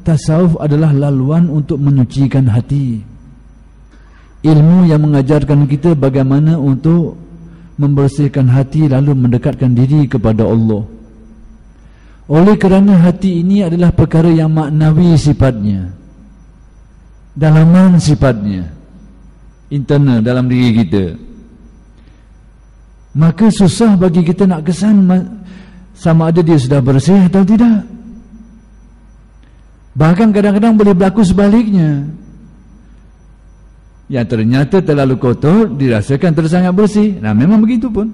tasawuf adalah laluan untuk menyucikan hati. Ilmu yang mengajarkan kita bagaimana untuk membersihkan hati lalu mendekatkan diri kepada Allah. Oleh kerana hati ini adalah perkara yang maknawi sifatnya, dalaman sifatnya, internal dalam diri kita, maka susah bagi kita nak kesan sama ada dia sudah bersih atau tidak. Bahkan kadang-kadang boleh berlaku sebaliknya, yang ternyata terlalu kotor dirasakan tersangat bersih. Nah, memang begitu pun.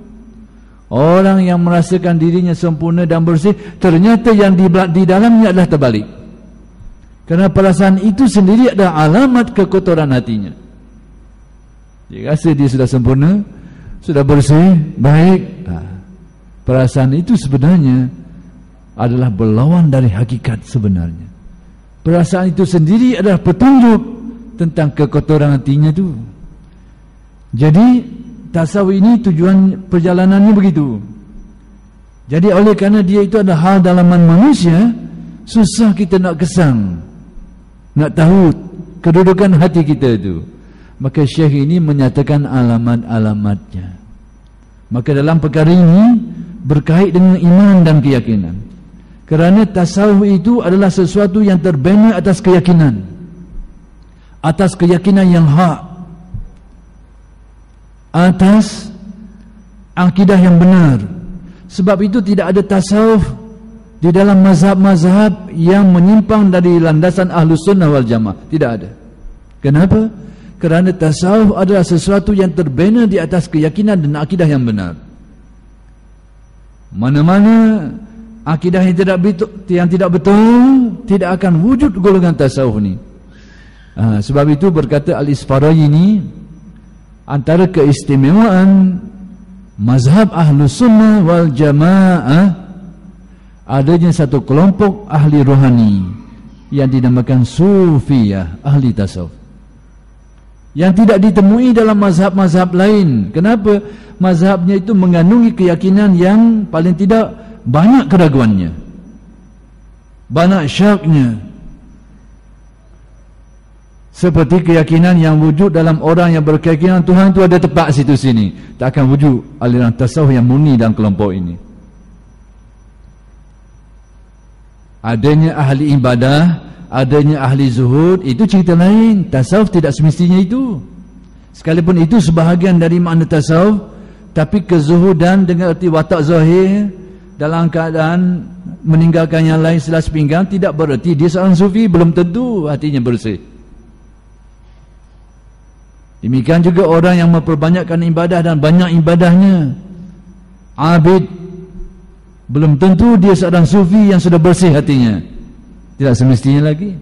Orang yang merasakan dirinya sempurna dan bersih, ternyata yang di dalamnya adalah terbalik. Kerana perasaan itu sendiri adalah alamat kekotoran hatinya. Dia rasa dia sudah sempurna, sudah bersih, baik. Perasaan itu sebenarnya adalah berlawan dari hakikat sebenarnya. Perasaan itu sendiri adalah petunjuk tentang kekotoran hatinya tu. Jadi tasawuf ini tujuan perjalanannya begitu. Jadi oleh kerana dia itu ada hal dalaman manusia, susah kita nak kesang, nak tahu kedudukan hati kita itu. Maka Syekh ini menyatakan alamat-alamatnya. Maka dalam perkara ini berkait dengan iman dan keyakinan. Kerana tasawuf itu adalah sesuatu yang terbina atas keyakinan, atas keyakinan yang hak, atas akidah yang benar. Sebab itu tidak ada tasawuf di dalam mazhab-mazhab yang menyimpang dari landasan Ahlus Sunnah wal Jamaah. Tidak ada. Kenapa? Kerana tasawuf adalah sesuatu yang terbina di atas keyakinan dan akidah yang benar. Mana-mana akidah yang tidak betul, tidak akan wujud golongan tasawuf ni. Sebab itu berkata Al-Isfaraini, antara keistimewaan mazhab Ahlus Sunnah wal Jamaah adanya satu kelompok ahli rohani yang dinamakan Sufiyah, ahli tasawuf, yang tidak ditemui dalam mazhab-mazhab lain. Kenapa? Mazhabnya itu mengandungi keyakinan yang paling tidak banyak keraguannya, banyak syaknya. Seperti keyakinan yang wujud dalam orang yang berkeyakinan Tuhan itu ada tepat situ sini, tak akan wujud aliran tasawuf yang murni dalam kelompok ini. Adanya ahli ibadah, adanya ahli zuhud, itu cerita lain. Tasawuf tidak semestinya itu. Sekalipun itu sebahagian dari makna tasawuf, tapi kezuhudan dengan erti watak zahir dalam keadaan meninggalkan yang lain selas pinggang tidak bererti dia seorang sufi. Belum tentu hatinya bersih. Demikian juga orang yang memperbanyakkan ibadah dan banyak ibadahnya, abid, belum tentu dia seorang sufi yang sudah bersih hatinya. Tidak semestinya lagi.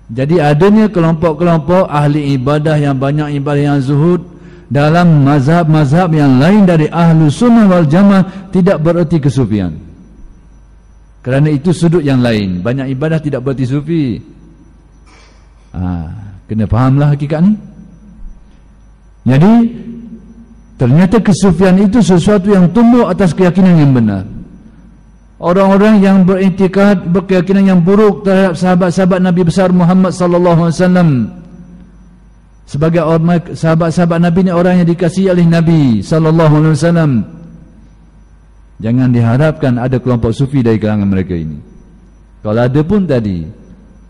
Jadi adanya kelompok-kelompok ahli ibadah yang banyak ibadah yang zuhud dalam mazhab-mazhab yang lain dari Ahlus Sunnah wal Jamaah tidak bererti kesufian. Kerana itu sudut yang lain. Banyak ibadah tidak bererti sufi. Kena fahamlah hakikat ni. Jadi ternyata kesufian itu sesuatu yang tumbuh atas keyakinan yang benar. Orang-orang yang beriktikad, berkeyakinan yang buruk terhadap sahabat-sahabat Nabi besar Muhammad sallallahu alaihi wasallam, sebagai orang sahabat-sahabat Nabi ni orang yang dikasihi oleh Nabi sallallahu alaihi wasallam, jangan diharapkan ada kelompok sufi dari kalangan mereka ini. Kalau ada pun tadi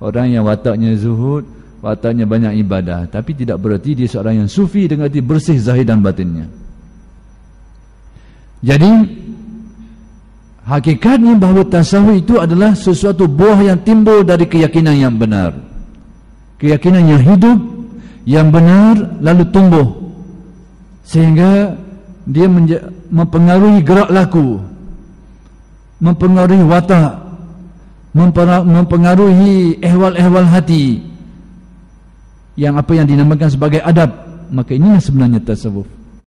orang yang wataknya zuhud, wataknya banyak ibadah, tapi tidak berarti dia seorang yang sufi dengan arti bersih zahir dan batinnya. Jadi hakikatnya bahawa tasawuf itu adalah sesuatu buah yang timbul dari keyakinan yang benar, keyakinan yang hidup, yang benar, lalu tumbuh sehingga dia mempengaruhi gerak laku, mempengaruhi watak, mempengaruhi ehwal-ehwal hati, yang apa yang dinamakan sebagai adab. Maka inilah sebenarnya tasawuf.